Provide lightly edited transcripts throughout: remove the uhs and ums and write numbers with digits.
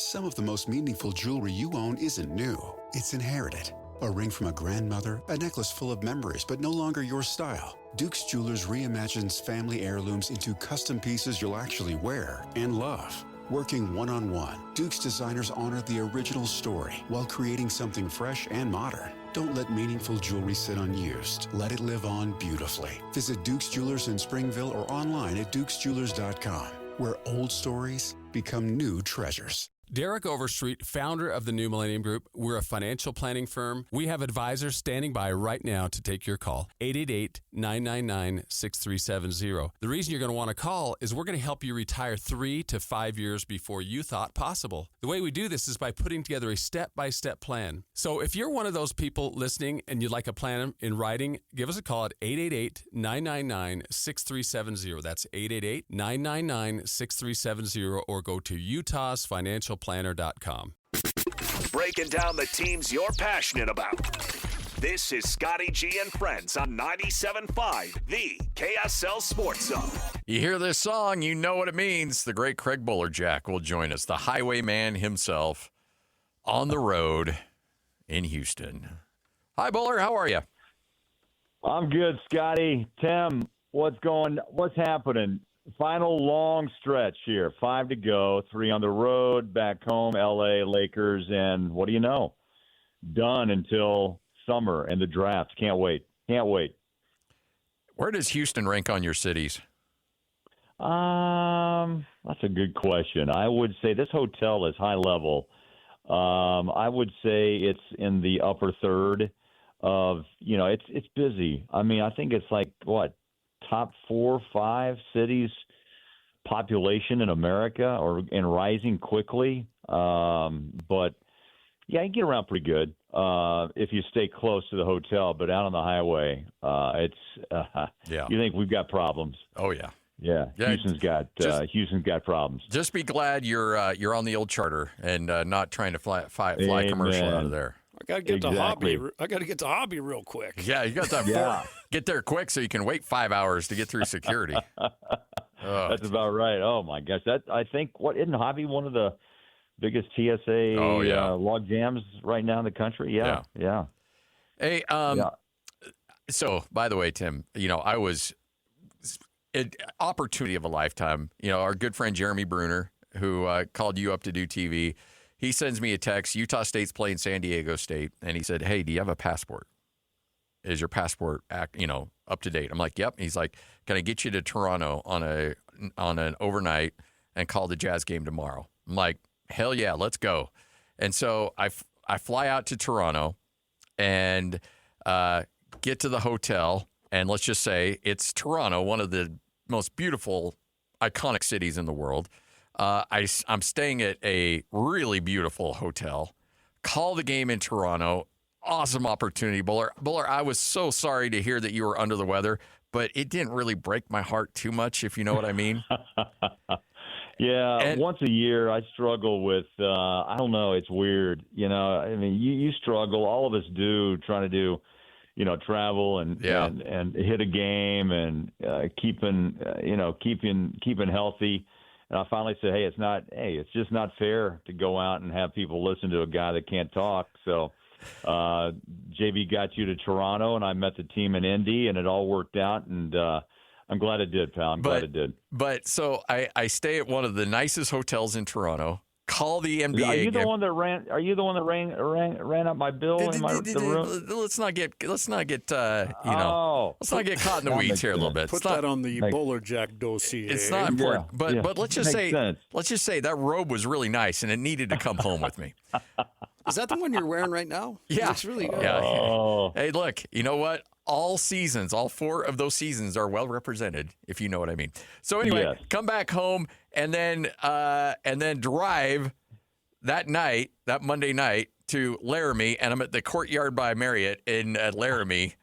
Some of the most meaningful jewelry you own isn't new. It's inherited. A ring from a grandmother, a necklace full of memories, but no longer your style. Duke's Jewelers reimagines family heirlooms into custom pieces you'll actually wear and love. Working one-on-one, Duke's designers honor the original story while creating something fresh and modern. Don't let meaningful jewelry sit unused. Let it live on beautifully. Visit Duke's Jewelers in Springville or online at dukesjewelers.com, where old stories become new treasures. Derek Overstreet, founder of the New Millennium Group. We're a financial planning firm. We have advisors standing by right now to take your call. 888-999-6370. The reason you're going to want to call is we're going to help you retire 3 to 5 years before you thought possible. The way we do this is by putting together a step-by-step plan. So if you're one of those people listening and you'd like a plan in writing, give us a call at 888-999-6370. That's 888-999-6370, or go to utahsfinancialplanner.com. Breaking down the teams you're passionate about. This is Scotty G and Friends on 97.5, the KSL Sports Zone. You hear this song, you know what it means. The great Craig Bolerjack will join us, the highwayman himself, on the road in Houston. Hi, Bowler. How are you? I'm good, Scotty. Tim, what's happening? Final long stretch here. 5 to go, 3 on the road, back home, L.A., Lakers, and what do you know? Done until summer and the draft. Can't wait. Where does Houston rank on your cities? That's a good question. I would say this hotel is high level. I would say it's in the upper third of, it's busy. I mean, I think it's like, top 4 or 5 cities population in America and rising quickly. But yeah, you get around pretty good if you stay close to the hotel, but out on the highway, you think we've got problems. Oh yeah. Yeah. Houston's got problems. Just be glad you're on the old charter and not trying to fly commercial out of there. I got to get to Hobby. I got to get to Hobby real quick. Yeah, you got to get there quick so you can wait 5 hours to get through security. That's about right. Oh my gosh, I think isn't Hobby one of the biggest TSA log jams right now in the country? Yeah. Hey, so by the way, Tim, I was an opportunity of a lifetime. Our good friend Jeremy Bruner, who called you up to do TV. He sends me a text, Utah State's playing San Diego State, and he said, hey, do you have a passport? Is your passport up to date? I'm like, yep. He's like, can I get you to Toronto on an overnight and call the Jazz game tomorrow? I'm like, hell yeah, let's go. And so I fly out to Toronto and get to the hotel, and let's just say it's Toronto, one of the most beautiful, iconic cities in the world. I'm staying at a really beautiful hotel. Call the game in Toronto. Awesome opportunity, Bowler. I was so sorry to hear that you were under the weather, but it didn't really break my heart too much, if you know what I mean. Yeah, once a year I struggle with, I don't know, it's weird. I mean, you struggle. All of us do, trying to do, travel and hit a game and keeping healthy. And I finally said, it's just not fair to go out and have people listen to a guy that can't talk. So JB got you to Toronto, and I met the team in Indy, and it all worked out. And I'm glad it did, pal. I'm glad it did. But so I stay at one of the nicest hotels in Toronto. Call the NBA. Are you the one that ran ran up my bill in the room? Let's not get let's not get caught in the weeds here a little bit. Put that on the Bolerjack dossier. It's not important, but let's just say that robe was really nice and it needed to come home with me. Is that the one you're wearing right now? Yeah, it's really good. Yeah. Oh. Hey, look, you know what? All 4 of those seasons are well represented, if you know what I mean. So anyway, come back home and then drive that Monday night to Laramie, and I'm at the Courtyard by Marriott at Laramie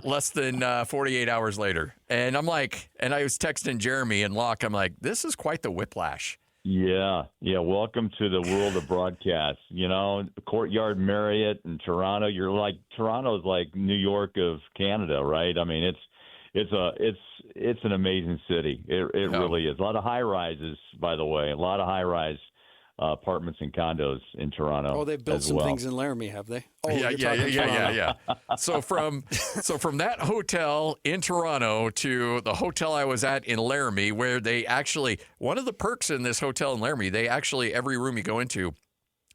less than 48 hours later. And I'm like, and I was texting Jeremy and Locke, I'm like, this is quite the whiplash. Yeah. Welcome to the world of broadcast. Courtyard Marriott in Toronto. Toronto's like New York of Canada, right? I mean, it's an amazing city. It really is. A lot of high rises, by the way. A lot of high rise apartments and condos in Toronto. Oh, they've built as some well. things in Laramie, have they? Oh, Yeah. So from that hotel in Toronto to the hotel I was at in Laramie, where they actually, one of the perks in this hotel in Laramie, they actually, every room you go into,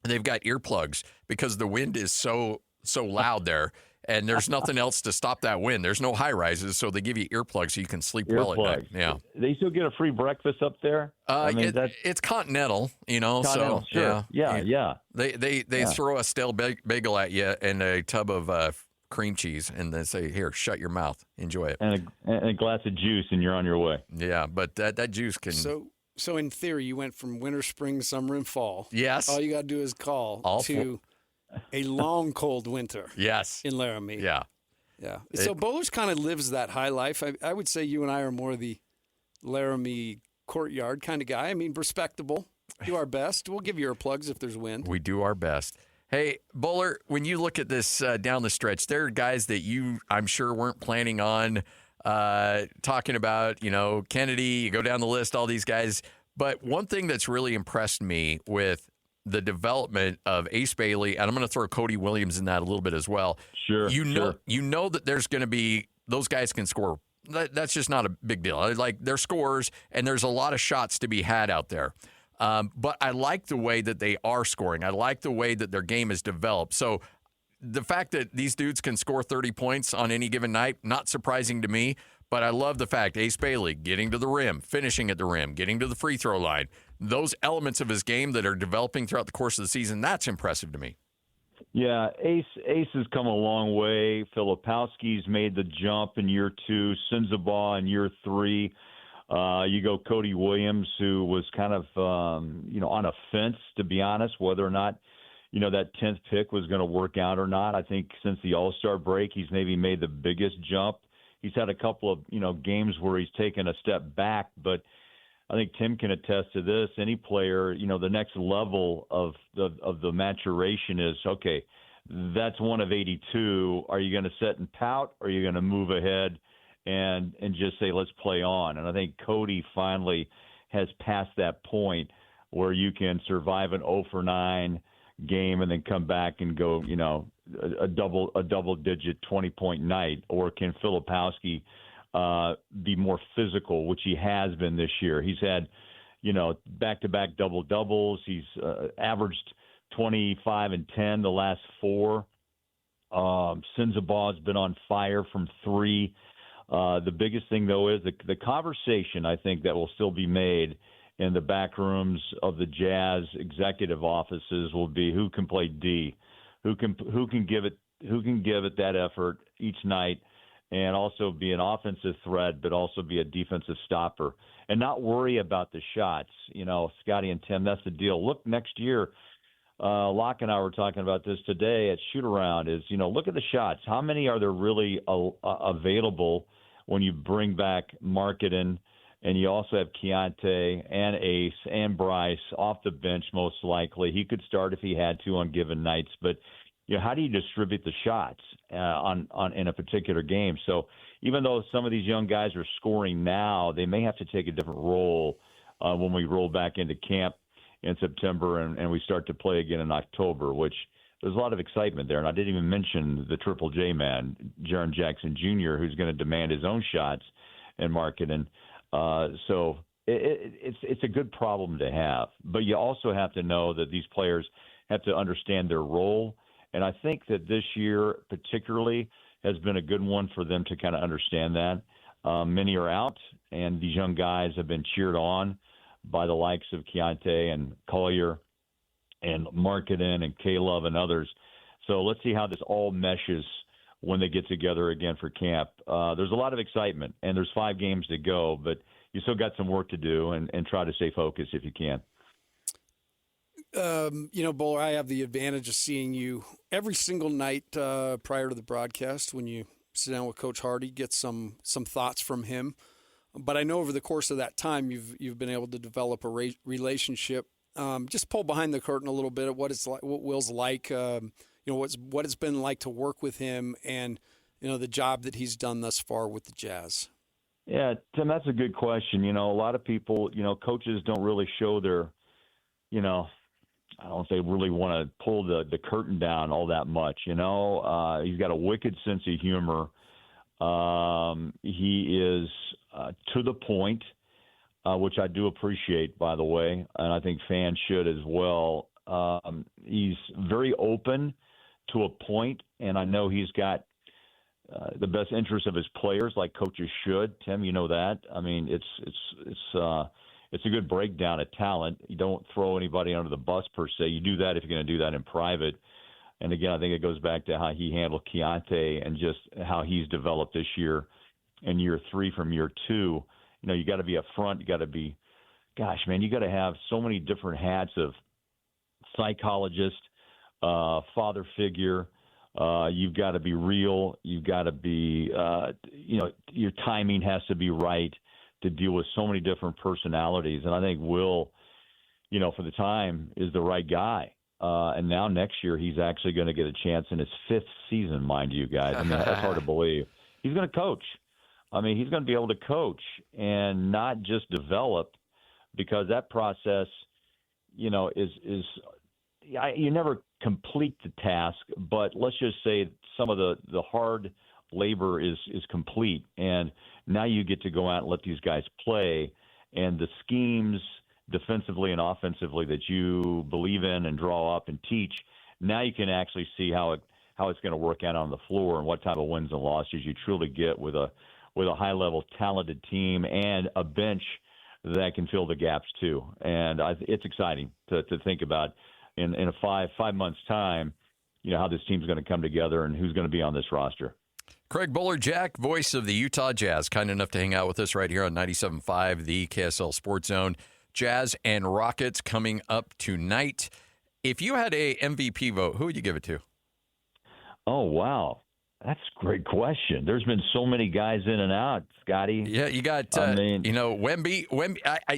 they've got earplugs because the wind is so loud there. And there's nothing else to stop that wind. There's no high rises, so they give you earplugs so you can sleep well at night. Yeah. They still get a free breakfast up there? It's continental, Continental, so sure. Yeah. They throw a stale bagel at you and a tub of cream cheese, and then say, "Here, shut your mouth, enjoy it." And a glass of juice, and you're on your way. Yeah, but that juice can. So in theory, you went from winter, spring, summer, and fall. Yes. All you got to do is call a long, cold winter. Yes. In Laramie. Yeah. Yeah. So Bowlers kind of lives that high life. I would say you and I are more the Laramie courtyard kind of guy. I mean, respectable. Do our best. We'll give you earplugs if there's wind. We do our best. Hey, Bowler, when you look at this down the stretch, there are guys that I'm sure, weren't planning on talking about, Kennedy, you go down the list, all these guys. But one thing that's really impressed me with the development of Ace Bailey, and I'm going to throw Cody Williams in that a little bit as well. Sure. You know that there's going to be, those guys can score. That's just not a big deal. Like, they're scorers, and there's a lot of shots to be had out there. But I like the way that they are scoring. I like the way that their game is developed. So the fact that these dudes can score 30 points on any given night, not surprising to me. But I love the fact Ace Bailey getting to the rim, finishing at the rim, getting to the free throw line. Those elements of his game that are developing throughout the course of the season, that's impressive to me. Yeah, Ace has come a long way. Filipowski's made the jump in year 2, Sensabaugh in year 3. You go Cody Williams, who was kind of, on a fence, to be honest, whether or not, that 10th pick was going to work out or not. I think since the All-Star break, he's maybe made the biggest jump. He's had a couple of, games where he's taken a step back, but I think Tim can attest to this. Any player, the next level of the maturation is, okay, that's one of 82. Are you going to sit and pout, or are you going to move ahead and just say, let's play on? And I think Cody finally has passed that point where you can survive an 0 for 9 game and then come back and go, a double-digit 20-point night, or can Filipowski be more physical, which he has been this year? He's had, back-to-back double-doubles. He's averaged 25 and 10 the last 4. Senzabaugh's been on fire from 3. The biggest thing, though, is the conversation, I think, that will still be made in the back rooms of the Jazz executive offices will be who can play D, who can give it that effort each night, and also be an offensive threat, but also be a defensive stopper, and not worry about the shots. Scotty and Tim, that's the deal. Look, next year, Locke and I were talking about this today at shoot-around, is, look at the shots. How many are there really available when you bring back Markkanen, and you also have Keontae and Ace and Bryce off the bench most likely? He could start if he had to on given nights, but how do you distribute the shots on in a particular game? So even though some of these young guys are scoring now, they may have to take a different role when we roll back into camp in September and we start to play again in October, which there's a lot of excitement there. And I didn't even mention the Triple J man, Jaren Jackson Jr., who's going to demand his own shots and Markkanen. So it's a good problem to have. But you also have to know that these players have to understand their role. And I think that this year particularly has been a good one for them to kind of understand that. Many are out, and these young guys have been cheered on by the likes of Keontae and Collier and Markkanen and Kaleb and others. So let's see how this all meshes when they get together again for camp. There's a lot of excitement, and there's 5 games to go, but you still got some work to do, and try to stay focused if you can. Bowler, I have the advantage of seeing you every single night prior to the broadcast when you sit down with Coach Hardy, get some thoughts from him. But I know over the course of that time, you've been able to develop a relationship. Just pull behind the curtain a little bit of what it's like, what Will's like. What it's been like to work with him, and the job that he's done thus far with the Jazz. Yeah, Tim, that's a good question. A lot of people, coaches don't really show their, I don't say really want to pull the curtain down all that much. He's got a wicked sense of humor. He is to the point, which I do appreciate, by the way, and I think fans should as well. He's very open to a point, and I know he's got the best interest of his players, like coaches should. Tim, you know that. I mean, it's a good breakdown of talent. You don't throw anybody under the bus per se. You do that if you're going to do that in private. And again, I think it goes back to how he handled Keontae and just how he's developed this year and year 3 from year 2. You got to be up front. You got to be, gosh, man, you got to have so many different hats of psychologist, father figure. You've got to be real. You've got to be, your timing has to be right to deal with so many different personalities. And I think Will, for the time, is the right guy. And now next year, he's actually going to get a chance in his 5th season, mind you guys. I mean, that's hard to believe. He's going to coach. I mean, he's going to be able to coach and not just develop, because that process, is you never complete the task, but let's just say some of the hard labor is complete, and now you get to go out and let these guys play, and the schemes defensively and offensively that you believe in and draw up and teach, now you can actually see how it's going to work out on the floor and what type of wins and losses you truly get with a high level talented team and a bench that can fill the gaps too. And it's exciting to think about in a five months time, how this team's going to come together and who's going to be on this roster. Craig Bolerjack, voice of the Utah Jazz, kind enough to hang out with us right here on 97.5, the KSL Sports Zone. Jazz and Rockets coming up tonight. If you had a MVP vote, who would you give it to? Oh, wow. That's a great question. There's been so many guys in and out, Scotty. Yeah, you got, Wemby.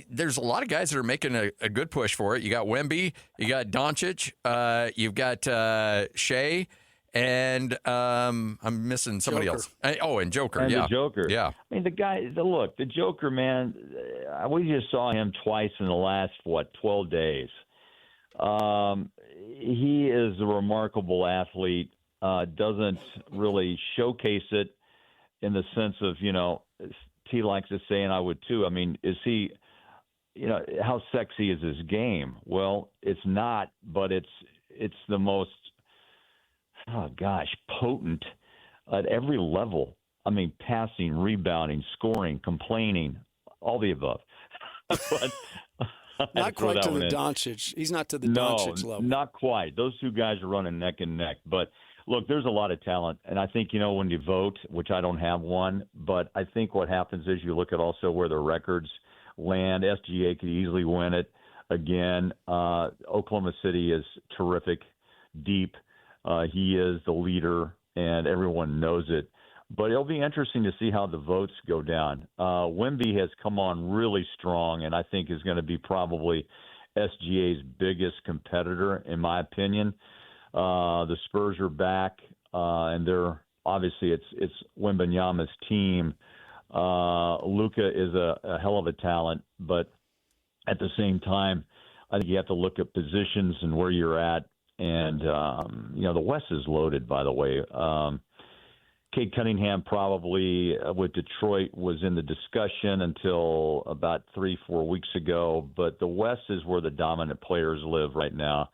There's a lot of guys that are making a good push for it. You got Wemby, you got Doncic, you've got Shea, and I'm missing somebody else. And Joker. And yeah. the Joker. Yeah. I mean, the Joker, man, we just saw him twice in the last, 12 days. He is a remarkable athlete. Doesn't really showcase it in the sense of, T likes to say, and I would too. I mean, is he, how sexy is his game? Well, it's not, but it's the most, potent at every level. I mean, passing, rebounding, scoring, complaining, all the above. But not quite to the Doncic. He's not to the Doncic level. Not quite. Those two guys are running neck and neck. But look, there's a lot of talent. And I think, when you vote, which I don't have one, but I think what happens is you look at also where the records land. SGA could easily win it again. Oklahoma City is terrific, deep. He is the leader, and everyone knows it. But it'll be interesting to see how the votes go down. Wemby has come on really strong, and I think is going to be probably SGA's biggest competitor, in my opinion. The Spurs are back, and they're obviously it's Wembanyama's team. Luka is a hell of a talent, but at the same time, I think you have to look at positions and where you're at. And, the West is loaded, by the way. Cade Cunningham probably with Detroit was in the discussion until about 3-4 weeks ago. But the West is where the dominant players live right now.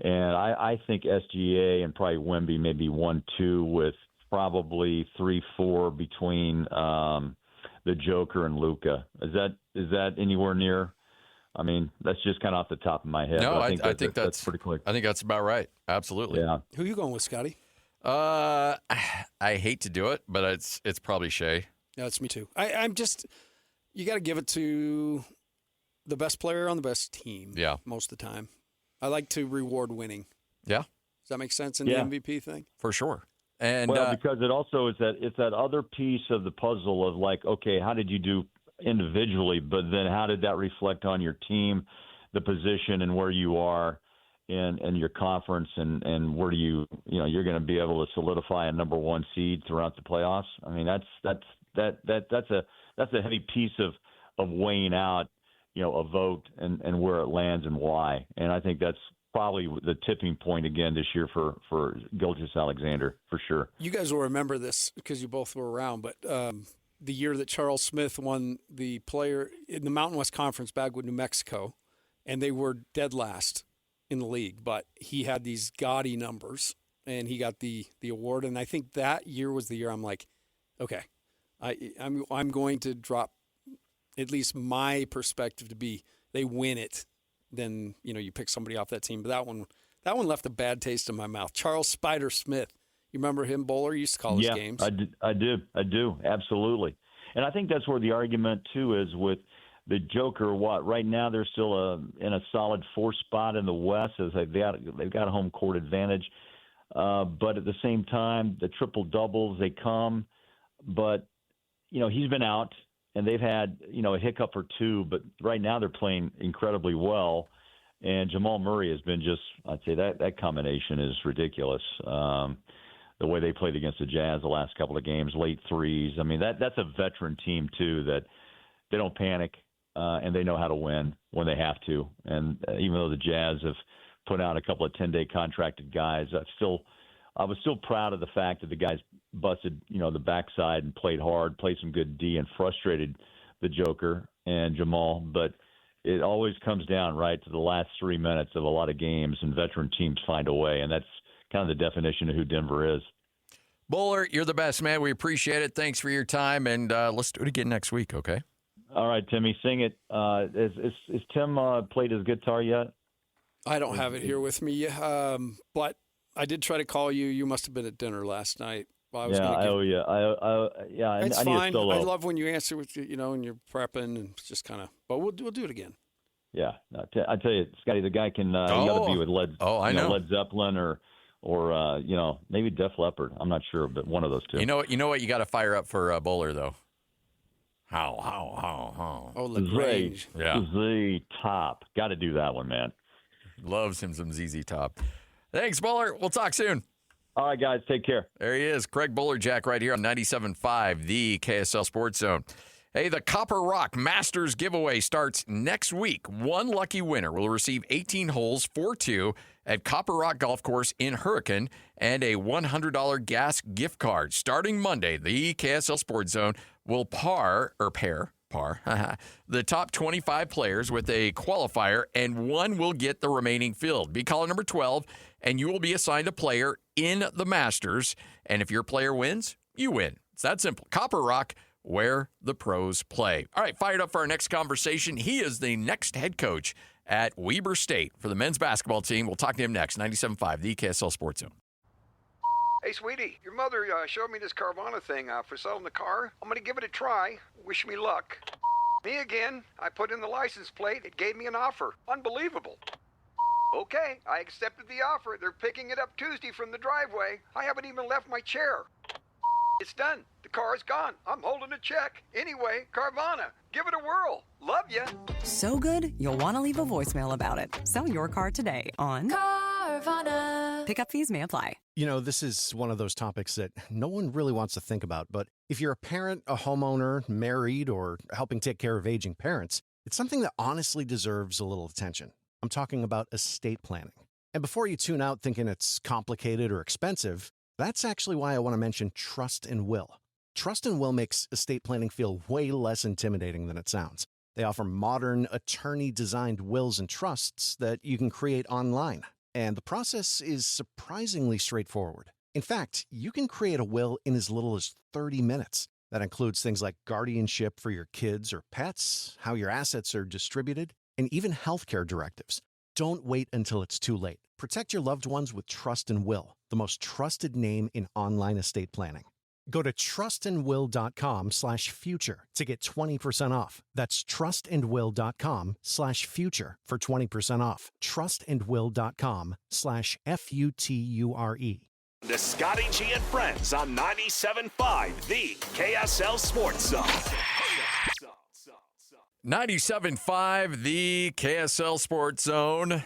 And I think SGA and probably Wemby maybe 1-2 with probably 3-4 between the Joker and Luka. Is that anywhere near? I mean, that's just kind of off the top of my head. No, I think that's pretty quick. I think that's about right. Absolutely. Yeah. Who are you going with, Scotty? I hate to do it, but it's probably Shea. Yeah, it's me too. I'm just you got to give it to the best player on the best team. Yeah. Most of the time, I like to reward winning. Yeah. Does that make sense in the MVP thing? For sure. And because it also is it's that other piece of the puzzle of like, okay, how did you do individually, but then how did that reflect on your team, the position and where you are in your conference and where do you're going to be able to solidify a number 1 seed throughout the playoffs? I mean, that's a heavy piece of weighing out a vote and where it lands and why. And I think that's probably the tipping point again this year for Gilgeous-Alexander, for sure. You guys will remember this because you both were around, but the year that Charles Smith won the player in the Mountain West Conference back with New Mexico, and they were dead last in the league, but he had these gaudy numbers, and he got the award. And I think that year was the year I'm like, okay, I'm going to drop at least my perspective to be they win it, then you pick somebody off that team. But that one left a bad taste in my mouth. Charles Spider Smith, you remember him? Bowler used to call his games. I do, absolutely. And I think that's where the argument too is with the Joker. Right now they're still in a solid 4 spot in the West as they've got a home court advantage. But at the same time, the triple doubles they come, but he's been out. And they've had, a hiccup or two, but right now they're playing incredibly well. And Jamal Murray has been I'd say that combination is ridiculous. The way they played against the Jazz the last couple of games, late threes. I mean, that's a veteran team, too, that they don't panic and they know how to win when they have to. And even though the Jazz have put out a couple of 10-day contracted guys, I was still proud of the fact that the guys busted, the backside and played hard, played some good D and frustrated the Joker and Jamal. But it always comes down right to the last 3 minutes of a lot of games, and veteran teams find a way. And that's kind of the definition of who Denver is. Bowler, you're the best, man. We appreciate it. Thanks for your time, and let's do it again next week, okay? All right, Timmy, sing it. Is Tim played his guitar yet? I don't have it here with me, but I did try to call you. You must have been at dinner last night. Well, It's fine. I need a solo. I love when you answer with and you're prepping and just kind of. But we'll do it again. Yeah, I tell you, Scotty, the guy can. You got to be with Led. I know. Led Zeppelin or maybe Def Leppard. I'm not sure, but one of those two. You know what? You got to fire up for Bowler though. How? Oh, LaGrange. Yeah. The top. Got to do that one, man. Loves him some ZZ Top. Thanks, Bowler. We'll talk soon. All right, guys. Take care. There he is, Craig Bolerjack right here on 97.5, the KSL Sports Zone. Hey, the Copper Rock Masters giveaway starts next week. One lucky winner will receive 18 holes for 2 at Copper Rock Golf Course in Hurricane and a $100 gas gift card. Starting Monday, the KSL Sports Zone will pair the top 25 players with a qualifier, and one will get the remaining field. Be caller number 12, and you will be assigned a player in the Masters. And if your player wins, you win. It's that simple. Copper Rock, where the pros play. All right, fired up for our next conversation. He is the next head coach at Weber State for the men's basketball team. We'll talk to him next. 97.5, the KSL Sports Zone. Hey, sweetie, your mother showed me this Carvana thing for selling the car. I'm going to give it a try. Wish me luck. Me again. I put in the license plate. It gave me an offer. Unbelievable. Okay, I accepted the offer. They're picking it up Tuesday from the driveway. I haven't even left my chair. It's done. The car is gone. I'm holding a check. Anyway, Carvana, give it a whirl. Love ya. So good, you'll want to leave a voicemail about it. Sell your car today on Carvana. Pickup fees may apply. This is one of those topics that no one really wants to think about, but if you're a parent, a homeowner, married, or helping take care of aging parents, it's something that honestly deserves a little attention. I'm talking about estate planning. And before you tune out thinking it's complicated or expensive, that's actually why I want to mention Trust and Will. Trust and Will makes estate planning feel way less intimidating than it sounds. They offer modern, attorney-designed wills and trusts that you can create online. And the process is surprisingly straightforward. In fact, you can create a will in as little as 30 minutes. That includes things like guardianship for your kids or pets, how your assets are distributed, and even healthcare directives. Don't wait until it's too late. Protect your loved ones with Trust and Will, the most trusted name in online estate planning. Go to trustandwill.com/future to get 20% off. That's trustandwill.com/future for 20% off. Trustandwill.com/FUTURE. The Scotty G and Friends on 97.5, the KSL Sports Zone. 97.5, the KSL Sports Zone.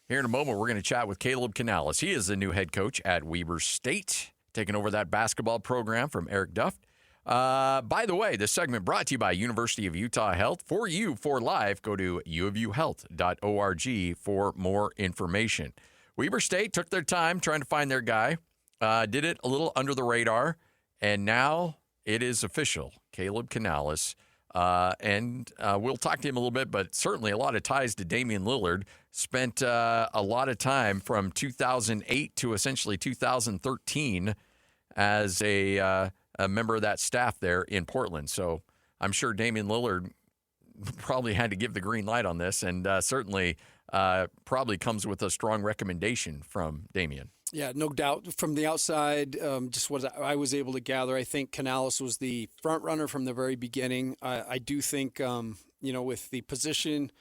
Here in a moment, we're going to chat with Kaleb Canales. He is the new head coach at Weber State, taking over that basketball program from Eric Duff. By the way, this segment brought to you by University of Utah Health. For you, for life, go to uofuhealth.org for more information. Weber State took their time trying to find their guy, did it a little under the radar, and now it is official. Kaleb Canales. And we'll talk to him a little bit, but certainly a lot of ties to Damian Lillard. Spent a lot of time from 2008 to essentially 2013 as a member of that staff there in Portland. So I'm sure Damian Lillard probably had to give the green light on this, and certainly probably comes with a strong recommendation from Damian. Yeah, no doubt. From the outside, just what I was able to gather, I think Canales was the front runner from the very beginning. I do think, with the position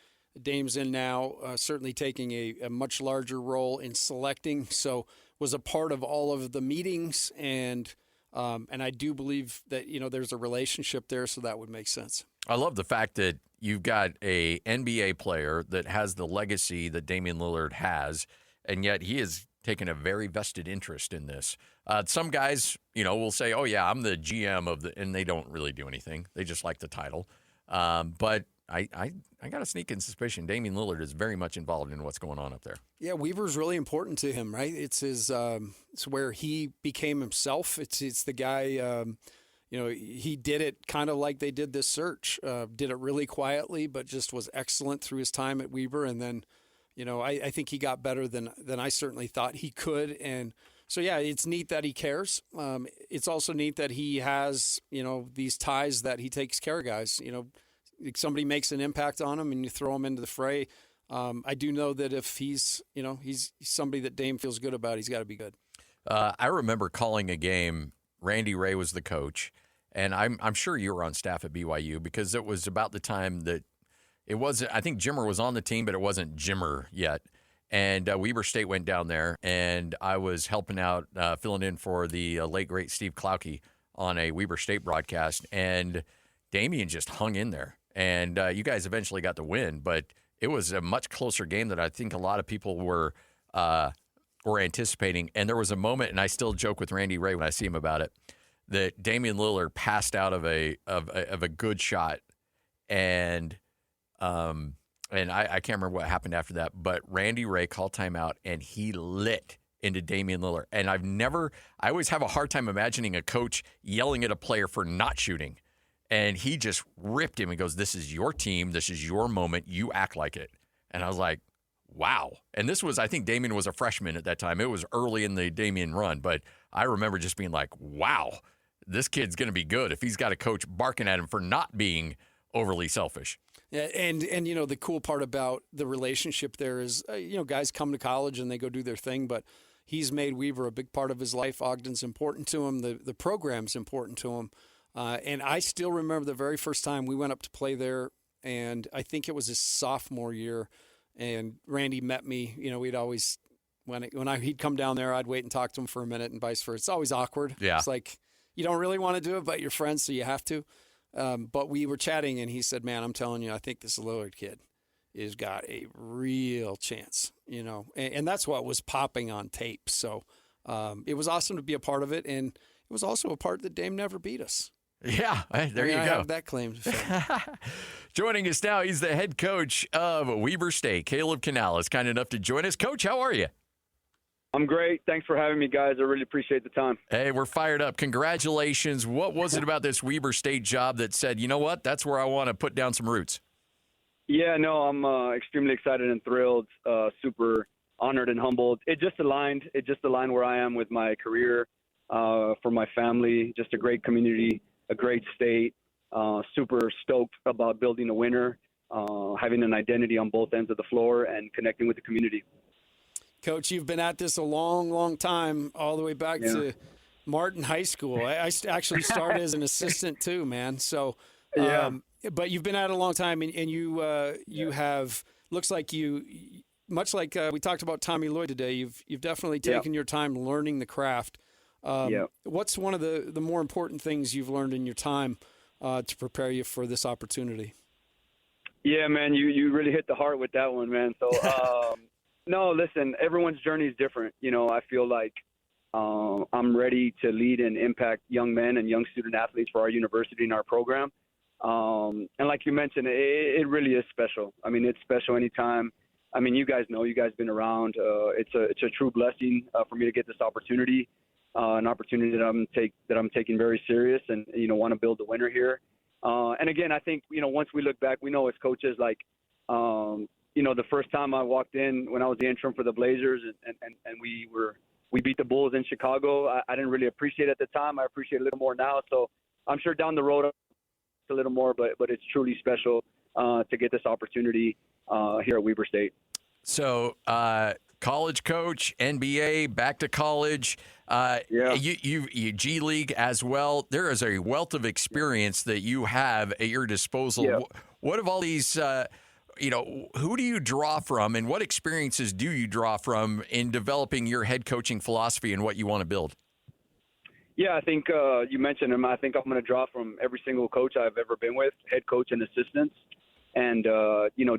Dame's in now, certainly taking a much larger role in selecting, so was a part of all of the meetings, and I do believe that there's a relationship there, so that would make sense. I love the fact that you've got a NBA player that has the legacy that Damian Lillard has, and yet he is taken a very vested interest in this. Some guys, will say, "Oh yeah, I'm the GM of the," and they don't really do anything. They just like the title. But I got a sneaking suspicion Damian Lillard is very much involved in what's going on up there. Yeah, Weber's really important to him, right? It's his. It's where he became himself. It's the guy. He did it kind of like they did this search. Did it really quietly, but just was excellent through his time at Weber, and then. I think he got better than I certainly thought he could. And so, yeah, it's neat that he cares. It's also neat that he has, these ties that he takes care of guys. Somebody makes an impact on him and you throw him into the fray. I do know that if he's somebody that Dame feels good about, he's got to be good. I remember calling a game. Randy Ray was the coach. And I'm sure you were on staff at BYU because it was about the time that it wasn't, I think Jimmer was on the team, but it wasn't Jimmer yet. And Weber State went down there, and I was helping out, filling in for the late, great Steve Klauke on a Weber State broadcast. And Damian just hung in there. And you guys eventually got the win, but it was a much closer game than I think a lot of people were anticipating. And there was a moment, and I still joke with Randy Ray when I see him about it, that Damian Lillard passed out of a good shot, and I can't remember what happened after that, but Randy Ray called timeout, and he lit into Damian Lillard. And I always have a hard time imagining a coach yelling at a player for not shooting. And he just ripped him and goes, "This is your team. This is your moment. You act like it." And I was like, wow. And this was, I think Damian was a freshman at that time. It was early in the Damian run, but I remember just being like, wow, this kid's going to be good if he's got a coach barking at him for not being overly selfish. Yeah, and the cool part about the relationship there is, guys come to college and they go do their thing, but he's made Weber a big part of his life. Ogden's important to him. The program's important to him. And I still remember the very first time we went up to play there, and I think it was his sophomore year, and Randy met me. We'd always, he'd come down there, I'd wait and talk to him for a minute and vice versa. It's always awkward. Yeah. It's like you don't really want to do it, but you're friends, so you have to. But we were chatting, and he said, "Man, I'm telling you, I think this Lillard kid has got a real chance." And that's what was popping on tape. So it was awesome to be a part of it, and it was also a part that Dame never beat us. Yeah, there you go. I have that claim to fame. Joining us now, he's the head coach of Weber State, Kaleb Canales, kind enough to join us. Coach, how are you? I'm great. Thanks for having me, guys. I really appreciate the time. Hey, we're fired up. Congratulations. What was it about this Weber State job that said, you know what, that's where I want to put down some roots? Yeah, no, I'm extremely excited and thrilled, super honored and humbled. It just aligned where I am with my career, for my family, just a great community, a great state, super stoked about building a winner, having an identity on both ends of the floor, and connecting with the community. Coach, you've been at this a long, long time, all the way back to Martin High School. I actually started as an assistant too, man. So, but you've been at it a long time, and you have, looks like you, much like we talked about Tommy Lloyd today, you've definitely taken your time learning the craft. What's one of the more important things you've learned in your time to prepare you for this opportunity? Yeah, man, you really hit the heart with that one, man. So, no, listen, everyone's journey is different. I feel like I'm ready to lead and impact young men and young student athletes for our university and our program. And like you mentioned, it really is special. I mean, it's special anytime. I mean, you guys know, you guys been around. It's a true blessing for me to get this opportunity, an opportunity that I'm taking very serious, and want to build the winner here. And again, I think once we look back, we know as coaches, like the first time I walked in when I was the interim for the Blazers, and we beat the Bulls in Chicago. I didn't really appreciate it at the time. I appreciate it a little more now. So I'm sure down the road a little more, but it's truly special to get this opportunity here at Weber State. So college coach, NBA, back to college. You G League as well. There is a wealth of experience that you have at your disposal. Yeah. What of all these, who do you draw from, and what experiences do you draw from in developing your head coaching philosophy and what you want to build? Yeah, I think you mentioned him. I think I'm going to draw from every single coach I've ever been with, head coach and assistants, and,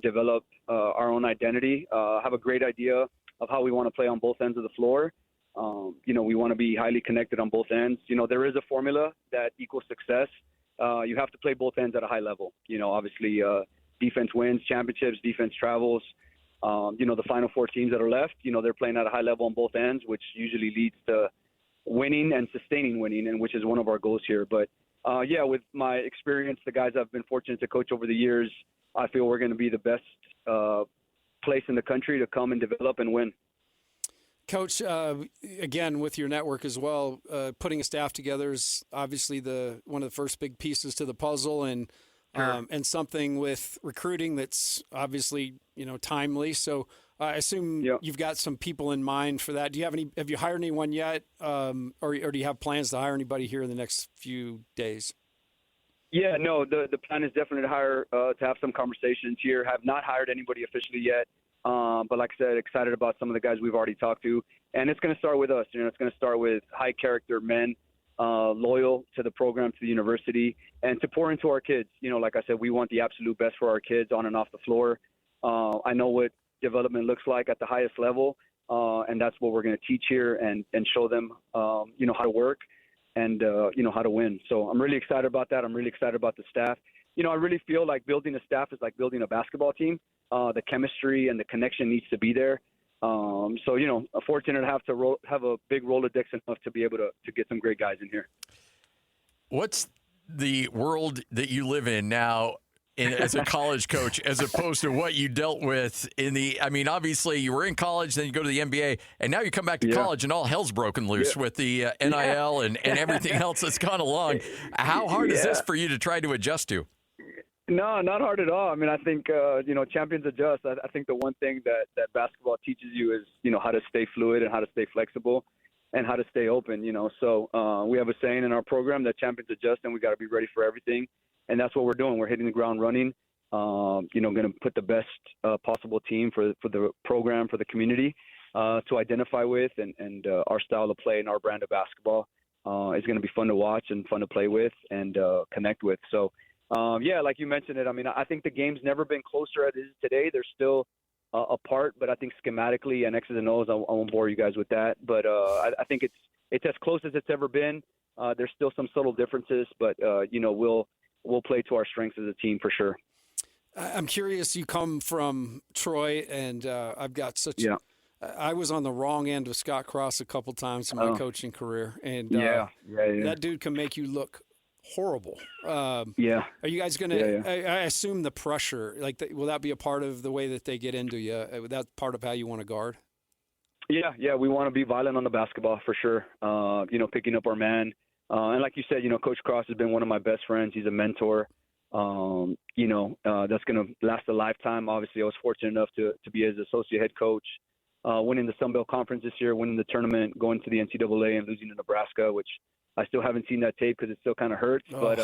develop our own identity, have a great idea of how we want to play on both ends of the floor. We want to be highly connected on both ends. There is a formula that equals success. You have to play both ends at a high level. Obviously, defense wins championships, defense travels. The final four teams that are left, they're playing at a high level on both ends, which usually leads to winning and sustaining winning, and which is one of our goals here. But, with my experience, the guys I've been fortunate to coach over the years, I feel we're going to be the best place in the country to come and develop and win. Coach, again, with your network as well, putting a staff together is obviously one of the first big pieces to the puzzle, and Sure. And something with recruiting that's obviously timely. So I assume you've got some people in mind for that. Have you hired anyone yet, or do you have plans to hire anybody here in the next few days? Yeah, no, the plan is definitely to have some conversations here. Have not hired anybody officially yet. But like I said, excited about some of the guys we've already talked to. And it's going to start with us. It's going to start with high character men, loyal to the program, to the university, and to pour into our kids. Like I said, we want the absolute best for our kids on and off the floor. I know what development looks like at the highest level, and that's what we're going to teach here and show them, how to work and, how to win. So I'm really excited about that. I'm really excited about the staff. I really feel like building a staff is like building a basketball team. The chemistry and the connection needs to be there. I'm fortunate to have a big Rolodex enough to be able to get some great guys in here. What's the world that you live in now as a college coach as opposed to what you dealt with obviously you were in college, then you go to the NBA, and now you come back to college and all hell's broken loose with the NIL and everything else that's gone along. How hard is this for you to try to adjust to? No, not hard at all. I mean, I think, champions adjust. I think the one thing that basketball teaches you is, how to stay fluid and how to stay flexible and how to stay open, So we have a saying in our program that champions adjust, and we got to be ready for everything. And that's what we're doing. We're hitting the ground running, going to put the best possible team for the program, for the community to identify with. And our style of play and our brand of basketball is going to be fun to watch and fun to play with and connect with. So, like you mentioned it, I think the game's never been closer as it is today. They're still apart, but I think schematically and X's and O's, I won't bore you guys with that. But I think it's as close as it's ever been. There's still some subtle differences, but, we'll play to our strengths as a team for sure. I'm curious, you come from Troy, and I've got I was on the wrong end of Scott Cross a couple times in my coaching career, and that dude can make you look horrible. Are you guys going to? I assume the pressure, will that be a part of the way that they get into you? That's part of how you want to guard. Yeah, we want to be violent on the basketball for sure. Picking up our man, and like you said, Coach Cross has been one of my best friends. He's a mentor. That's going to last a lifetime. Obviously, I was fortunate enough to be his associate head coach, winning the Sun Belt Conference this year, winning the tournament, going to the NCAA, and losing to Nebraska, which I still haven't seen that tape because it still kind of hurts. But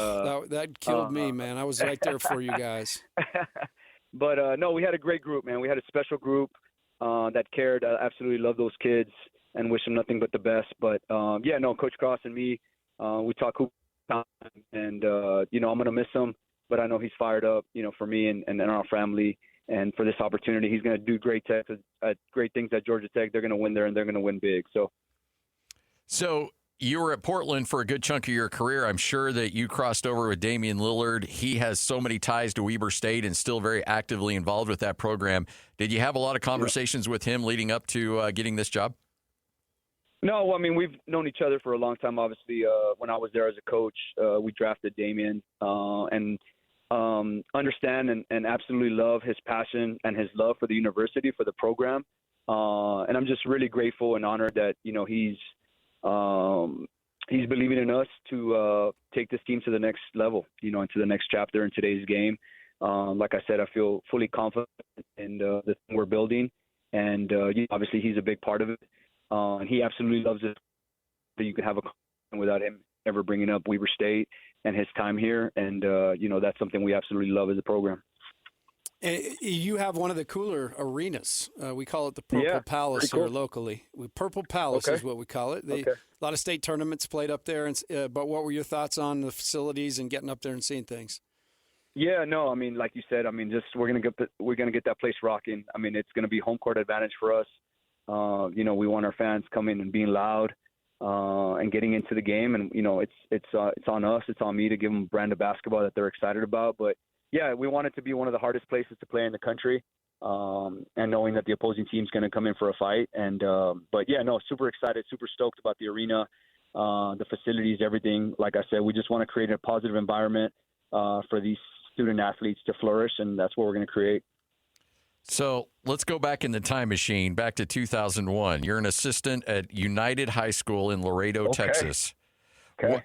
that killed me, man. I was right there for you guys. But no, we had a great group, man. We had a special group that cared. I absolutely love those kids and wish them nothing but the best. But Coach Cross and me, we talk hoop time, and I'm gonna miss him, but I know he's fired up, for me and our family, and for this opportunity. He's gonna do great things at Georgia Tech. They're gonna win there, and they're gonna win big. So you were at Portland for a good chunk of your career. I'm sure that you crossed over with Damian Lillard. He has so many ties to Weber State and still very actively involved with that program. Did you have a lot of conversations with him leading up to getting this job? No, I mean, we've known each other for a long time. Obviously, when I was there as a coach, we drafted Damian and understand and absolutely love his passion and his love for the university, for the program. And I'm just really grateful and honored that, he's believing in us to take this team to the next level, into the next chapter in today's game. Like I said, I feel fully confident in the thing we're building. And obviously he's a big part of it. And he absolutely loves it. That you can have a conversation without him ever bringing up Weber State and his time here. And, that's something we absolutely love as a program. You have one of the cooler arenas. We call it the Purple Palace here locally. Purple Palace is what we call it. A lot of state tournaments played up there. But what were your thoughts on the facilities and getting up there and seeing things? Yeah, no, I mean, like you said, I mean, just we're gonna get that place rocking. I mean, it's gonna be home court advantage for us. We want our fans coming and being loud and getting into the game. And it's on us. It's on me to give them a brand of basketball that they're excited about. But yeah, we want it to be one of the hardest places to play in the country, and knowing that the opposing team's going to come in for a fight. And but yeah, no, super excited, super stoked about the arena, the facilities, everything. Like I said, we just want to create a positive environment for these student athletes to flourish, and that's what we're going to create. So let's go back in the time machine, back to 2001. You're an assistant at United High School in Laredo, Texas. Okay.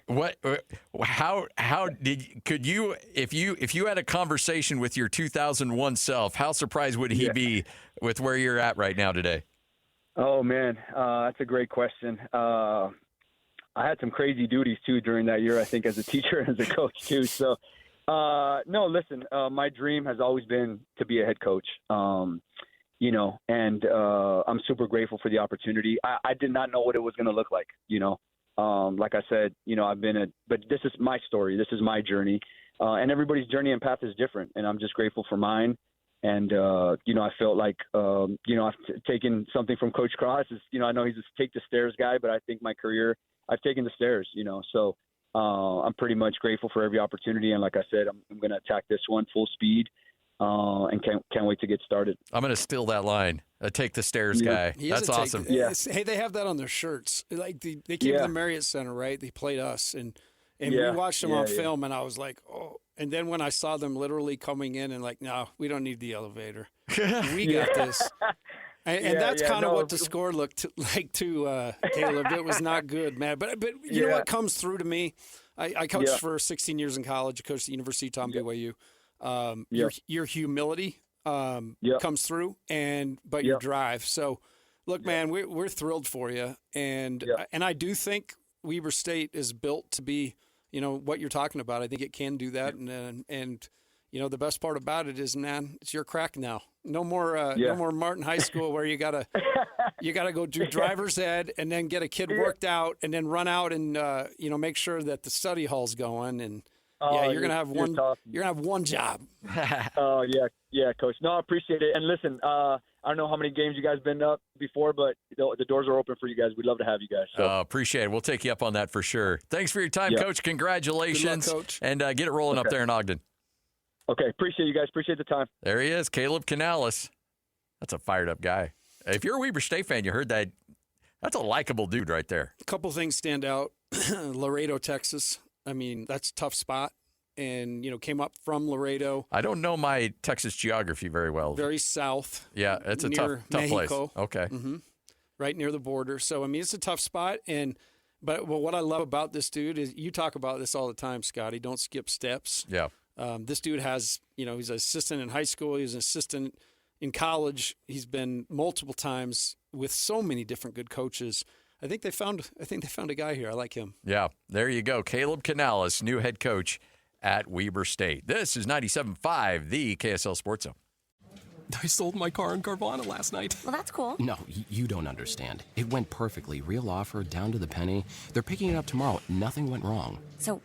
Could you, if you had a conversation with your 2001 self, how surprised would he be with where you're at right now today? Oh man, that's a great question. I had some crazy duties too during that year, I think, as a teacher and as a coach too. So, no, listen, my dream has always been to be a head coach. And I'm super grateful for the opportunity. I did not know what it was going to look like, Like I said, but this is my story. This is my journey. And everybody's journey and path is different. And I'm just grateful for mine. And, I felt like, I've taken something from Coach Cross. I know he's a take the stairs guy, but I think my career, I've taken the stairs, So I'm pretty much grateful for every opportunity. And like I said, I'm going to attack this one full speed. And can't wait to get started. I'm going to steal that line. Take the stairs guy. That's awesome. Hey, they have that on their shirts. Like they came to the Marriott Center, right? They played us, and we watched them on film, and I was like, oh. And then when I saw them literally coming in and like, no, we don't need the elevator. We got this. And that's kind of what the score looked like too, Kaleb. It was not good, man. But you know what comes through to me? I coached for 16 years in college. I coached at the University of Tom BYU. Your humility comes through, but your drive. So, look, man, we're thrilled for you, and I do think Weber State is built to be, what you're talking about. I think it can do that, and the best part about it is, man, it's your crack now. No more Martin High School where you gotta go do driver's ed and then get a kid worked out and then run out and make sure that the study hall's going and. You're gonna have one. You're gonna have one job. Oh yeah, Coach. No, I appreciate it. And listen, I don't know how many games you guys been up before, but the doors are open for you guys. We'd love to have you guys. So. Appreciate it. We'll take you up on that for sure. Thanks for your time, Coach. Congratulations, good luck, Coach. And get it rolling up there in Ogden. Okay, appreciate you guys. Appreciate the time. There he is, Kaleb Canales. That's a fired up guy. If you're a Weber State fan, you heard that. That's a likable dude right there. A couple things stand out. Laredo, Texas. I mean, that's a tough spot. And, came up from Laredo. I don't know my Texas geography very well. Very south. Yeah, it's a tough place. Okay. Mm-hmm. Right near the border. So, I mean, it's a tough spot. But what I love about this dude is you talk about this all the time, Scotty. Don't skip steps. Yeah. This dude has, he's an assistant in high school. He's an assistant in college. He's been multiple times with so many different good coaches. I think they found a guy here. I like him. Yeah, there you go. Kaleb Canales, new head coach at Weber State. This is 97.5, the KSL Sports Zone. I sold my car in Carvana last night. Well, that's cool. No, you don't understand. It went perfectly. Real offer, down to the penny. They're picking it up tomorrow. Nothing went wrong. So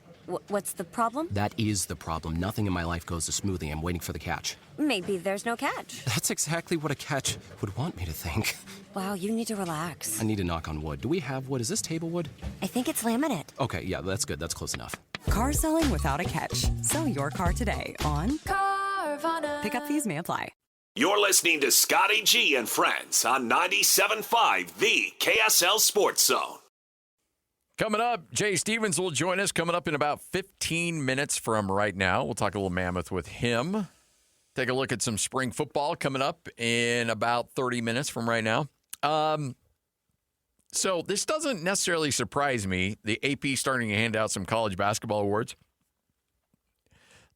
What's the problem? That is the problem. Nothing in my life goes as smoothly. I'm waiting for the catch. Maybe there's no catch. That's exactly what a catch would want me to think. Wow, you need to relax. I need to knock on wood. Do we have wood? Is this table wood? I think it's laminate. Okay, yeah, that's good. That's close enough. Car selling without a catch. Sell your car today on Carvana. Pickup fees may apply. You're listening to Scotty G and Friends on 97.5, the KSL Sports Zone. Coming up, Jay Stevens will join us coming up in about 15 minutes from right now. We'll talk a little Mammoth with him. Take a look at some spring football coming up in about 30 minutes from right now. So this doesn't necessarily surprise me. The AP starting to hand out some college basketball awards.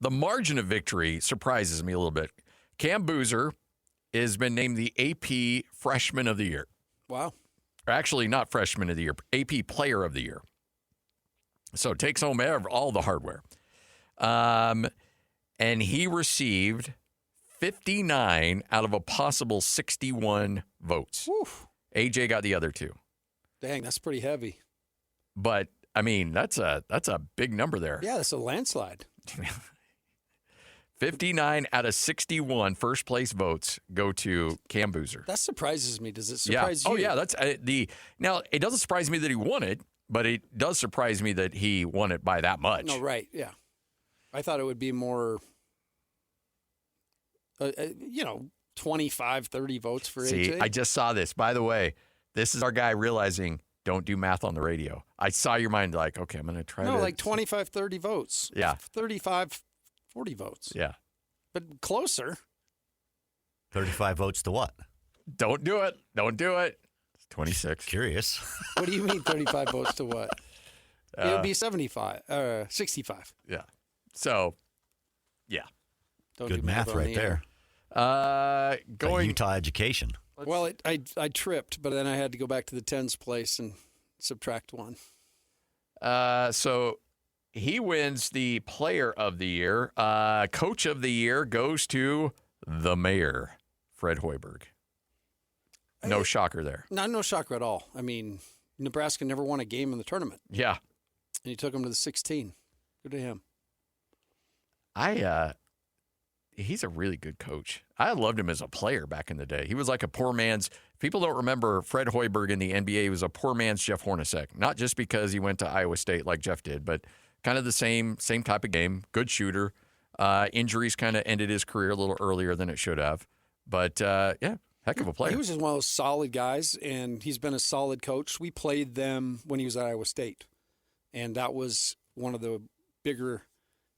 The margin of victory surprises me a little bit. Cam Boozer has been named the AP Freshman of the Year. Wow. Actually, not Freshman of the Year, AP Player of the Year. So takes home all the hardware. And he received 59 out of a possible 61 votes. Whew. AJ got the other two. Dang, that's pretty heavy. But, I mean, that's a big number there. Yeah, that's a landslide. 59 out of 61 first-place votes go to Cam Boozer. That surprises me. Does it surprise you? Oh, yeah. That's Now, it doesn't surprise me that he won it, but it does surprise me that he won it by that much. No, right, yeah. I thought it would be more, 25, 30 votes for See, AJ. I just saw this. By the way, this is our guy realizing don't do math on the radio. I saw your mind like, okay, I'm going to try to. No, like 25, 30 votes. Yeah. 35, 40 votes. Yeah. But closer. 35 votes to what? Don't do it. Don't do it. It's 26. Curious. What do you mean 35 votes to what? It would be 65. Yeah. So, yeah. Don't Good do math right there. Going Utah education. Well, I tripped, but then I had to go back to the tens place and subtract one. So he wins the Player of the Year. Coach of the Year goes to the mayor, Fred Hoiberg. No shocker there. No shocker at all. I mean, Nebraska never won a game in the tournament. Yeah. And he took them to the 16. Good to him. He's a really good coach. I loved him as a player back in the day. He was like a poor man's. People don't remember Fred Hoiberg in the NBA. He was a poor man's Jeff Hornacek. Not just because he went to Iowa State like Jeff did, but kind of the same type of game. Good shooter. Injuries kind of ended his career a little earlier than it should have. But, yeah, heck of a player. He was just one of those solid guys, and he's been a solid coach. We played them when he was at Iowa State, and that was one of the bigger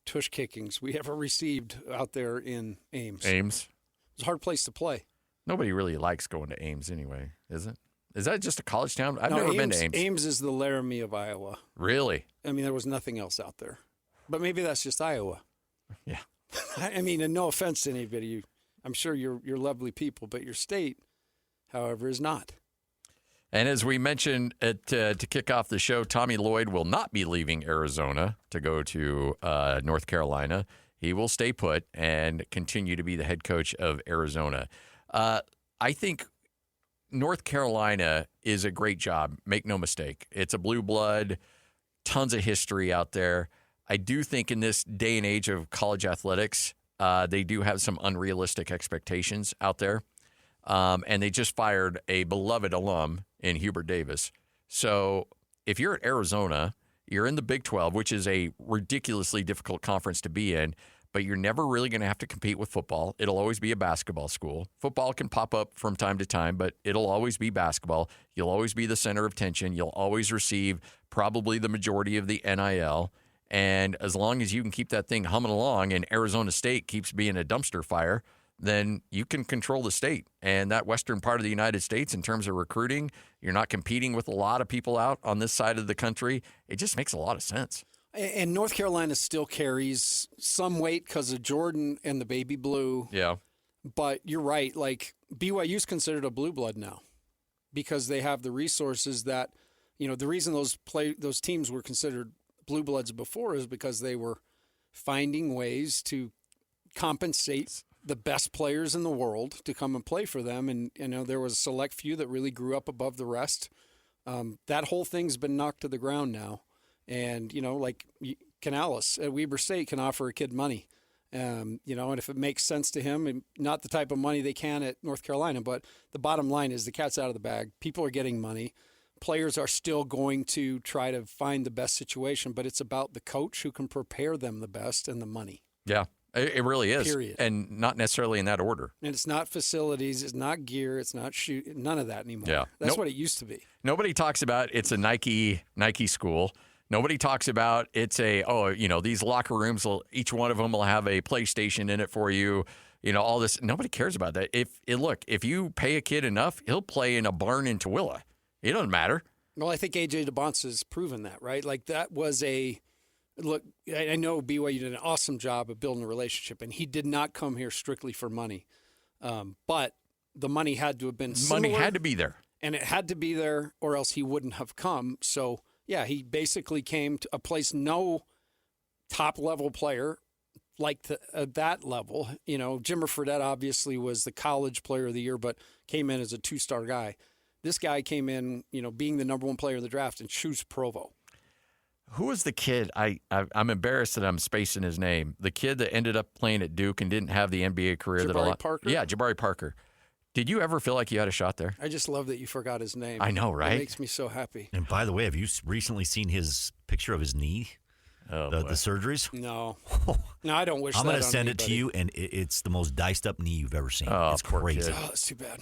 tush kickings we ever received out there in Ames. Ames. It's a hard place to play. Nobody really likes going to Ames anyway, is it? Is that just a college town? I've No, never been to Ames. Ames is the Laramie of Iowa. Really? I mean, there was nothing else out there. But maybe that's just Iowa. Yeah. I mean, and no offense to anybody. I'm sure you're lovely people, but your state, however, is not. And as we mentioned to kick off the show, Tommy Lloyd will not be leaving Arizona to go to North Carolina. He will stay put and continue to be the head coach of Arizona. I think North Carolina is a great job. Make no mistake. It's a blue blood, tons of history out there. I do think in this day and age of college athletics, they do have some unrealistic expectations out there. And they just fired a beloved alum in Hubert Davis. So if you're at Arizona, you're in the Big 12, which is a ridiculously difficult conference to be in, but you're never really going to have to compete with football. It'll always be a basketball school. Football can pop up from time to time, but it'll always be basketball. You'll always be the center of attention. You'll always receive probably the majority of the NIL. And as long as you can keep that thing humming along and Arizona State keeps being a dumpster fire, then you can control the state. And that western part of the United States, in terms of recruiting, you're not competing with a lot of people out on this side of the country. It just makes a lot of sense. And North Carolina still carries some weight because of Jordan and the baby blue. Yeah. But you're right. Like, BYU's considered a blue blood now because they have the resources that, the reason those teams were considered blue bloods before is because they were finding ways to compensate the best players in the world to come and play for them. And, there was a select few that really grew up above the rest. That whole thing's been knocked to the ground now. And, Canales at Weber State can offer a kid money. And if it makes sense to him, and not the type of money they can at North Carolina, but the bottom line is the cat's out of the bag. People are getting money. Players are still going to try to find the best situation, but it's about the coach who can prepare them the best and the money. Yeah, it really is. Period. And not necessarily in that order. And it's not facilities, it's not gear, it's not shoot, none of that anymore. Yeah. That's what it used to be. Nobody talks about it's a Nike school. Nobody talks about it's these locker rooms, each one of them will have a PlayStation in it for you. All this. Nobody cares about that. If you pay a kid enough, he'll play in a barn in Tooele. It doesn't matter. Well, I think A.J. DeBonce has proven that, right? Like that was look, I know BYU did an awesome job of building a relationship, and he did not come here strictly for money. But the money had to have been similar. Money had to be there. And it had to be there or else he wouldn't have come. So, yeah, he basically came to a place no top-level player like that level. Jimmer Fredette obviously was the college player of the year, but came in as a two-star guy. This guy came in, being the number one player in the draft, and choose Provo. Who was the kid? I'm embarrassed that I'm spacing his name. The kid that ended up playing at Duke and didn't have the NBA career. Jabari Parker? Yeah, Jabari Parker. Did you ever feel like you had a shot there? I just love that you forgot his name. I know, right? It makes me so happy. And by the way, have you recently seen his picture of his knee? The surgeries? No. No, I don't wish that I'm on going to send anybody. it to you, and it's the most diced up knee you've ever seen. Oh, it's crazy. Oh, that's too bad.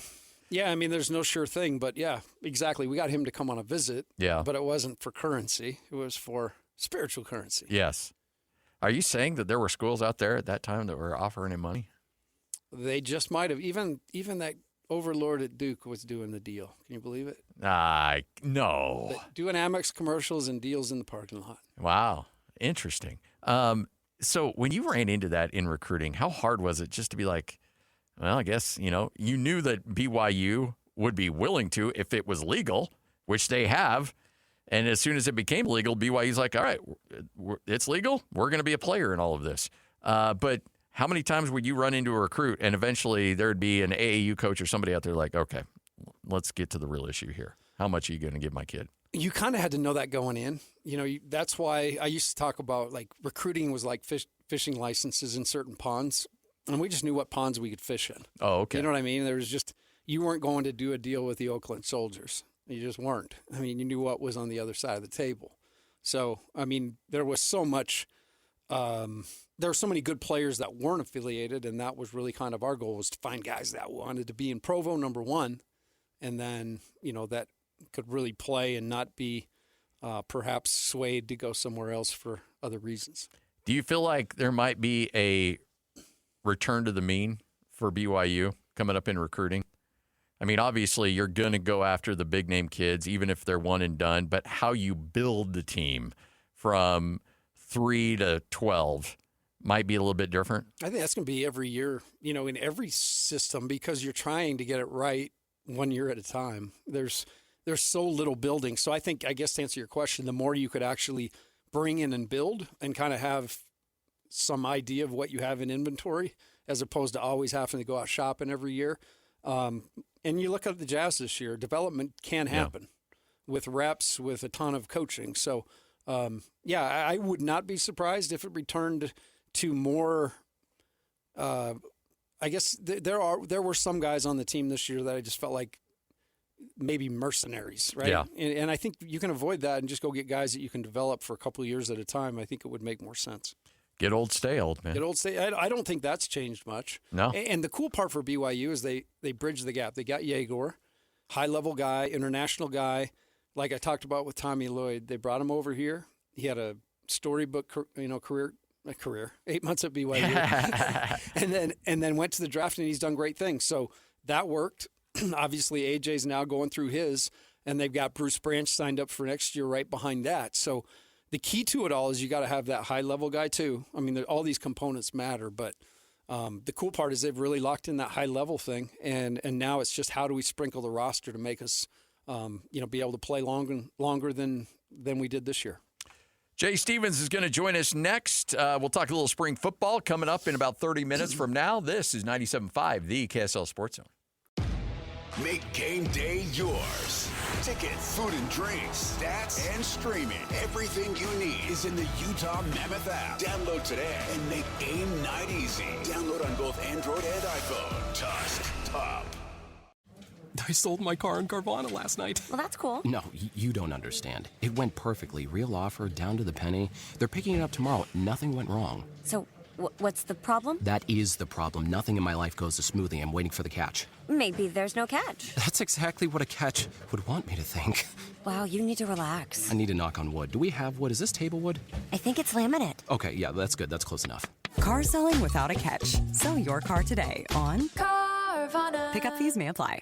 Yeah, I mean, there's no sure thing, but yeah, exactly. We got him to come on a visit. Yeah. But it wasn't for currency. It was for spiritual currency. Yes. Are you saying that there were schools out there at that time that were offering him money? They just might have. Even that overlord at Duke was doing the deal. Can you believe it? No. But doing Amex commercials and deals in the parking lot. Wow. Interesting. So when you ran into that in recruiting, how hard was it just to be like, well, I guess, you knew that BYU would be willing to if it was legal, which they have. And as soon as it became legal, BYU's like, all right, it's legal. We're going to be a player in all of this. But how many times would you run into a recruit and eventually there'd be an AAU coach or somebody out there like, okay, let's get to the real issue here. How much are you going to give my kid? You kind of had to know that going in. That's why I used to talk about like recruiting was like fishing licenses in certain ponds. And we just knew what ponds we could fish in. Oh, okay. You know what I mean? There was you weren't going to do a deal with the Oakland Soldiers. You just weren't. I mean, you knew what was on the other side of the table. So, I mean, there was so much, there were so many good players that weren't affiliated, and that was really kind of our goal, was to find guys that wanted to be in Provo, number one, and then, that could really play and not be perhaps swayed to go somewhere else for other reasons. Do you feel like there might be a return to the mean for BYU coming up in recruiting? I mean, obviously, you're going to go after the big-name kids, even if they're one and done, but how you build the team from 3 to 12 might be a little bit different. I think that's going to be every year, in every system, because you're trying to get it right 1 year at a time. There's so little building. So I guess to answer your question, the more you could actually bring in and build and kind of have some idea of what you have in inventory, as opposed to always having to go out shopping every year. And you look at the Jazz this year, development can happen with reps, with a ton of coaching. So, I would not be surprised if it returned to more. I guess there were some guys on the team this year that I just felt like maybe mercenaries, right? Yeah. And I think you can avoid that and just go get guys that you can develop for a couple of years at a time. I think it would make more sense. Get old, stay old, man. Get old, stay. I don't think that's changed much. No. And the cool part for BYU is they bridge the gap. They got Yegor, high-level guy, international guy. Like I talked about with Tommy Lloyd, they brought him over here. He had a storybook, career, 8 months at BYU, and then went to the draft, and he's done great things. So that worked. Obviously, AJ's now going through his, and they've got Bruce Branch signed up for next year right behind that. So the key to it all is you got to have that high-level guy too. I mean, all these components matter, but the cool part is they've really locked in that high-level thing, and now it's just how do we sprinkle the roster to make us, be able to play longer than we did this year. Jay Stevens is going to join us next. We'll talk a little spring football coming up in about 30 minutes from now. This is 97.5, the KSL Sports Zone. Make game day yours. Tickets, food and drinks, stats, and streaming. Everything you need is in the Utah Mammoth app. Download today and make game night easy. Download on both Android and iPhone. Tusk Top. I sold my car in Carvana last night. Well, that's cool. No, you don't understand. It went perfectly. Real offer, down to the penny. They're picking it up tomorrow. Nothing went wrong. So, what's the problem? That is the problem. Nothing in my life goes as smoothly. I'm waiting for the catch. Maybe there's no catch. That's exactly what a catch would want me to think. Wow, you need to relax. I need to knock on wood. Do we have wood? Is this table wood? I think it's laminate. Okay, yeah, that's good. That's close enough. Car selling without a catch. Sell your car today on Carvana. Pickup fees may apply.